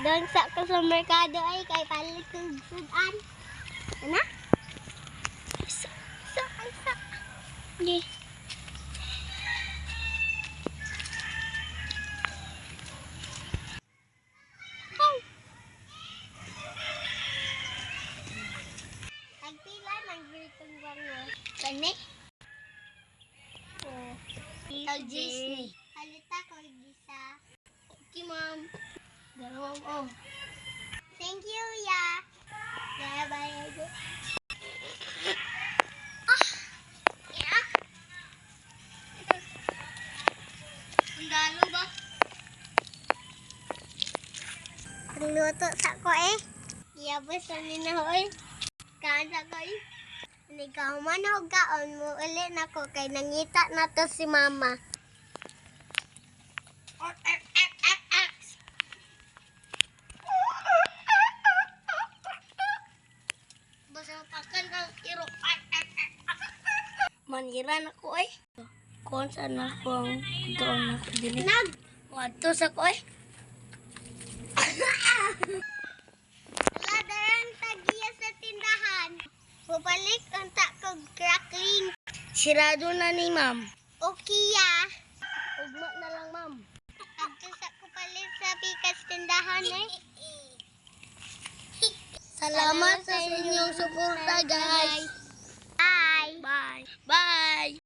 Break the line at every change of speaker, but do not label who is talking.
Doon sa merkado ay kay palit ng sudan. Ano? Isa. Di. Agpila ng gritong bango. Kani? Oh. Disney. Halita ko gisa. Okay, ma'am. Dalawang oh. Thank you, ya. Bye-bye. Yeah. Sundalo ba? Pagluto sa ko eh. Iyabos na ninahoy. Kaan sa ko eh. Hindi ka humanahog kaon mo uli na ko kay nangita na to si mama. Basta pakan ng iro. Maniran ako eh. Kung saan akong doon ako din. Wato sa ko eh. Wala darang tagiya sa tindahan. Bubalik ang takog crackling. Sirado na ni ma'am. Okay ya. Ugma na lang ma'am. Agkasak ko palit sa pikas tindahan eh. Salamat sa inyong suporta guys. Bye. Bye. Bye.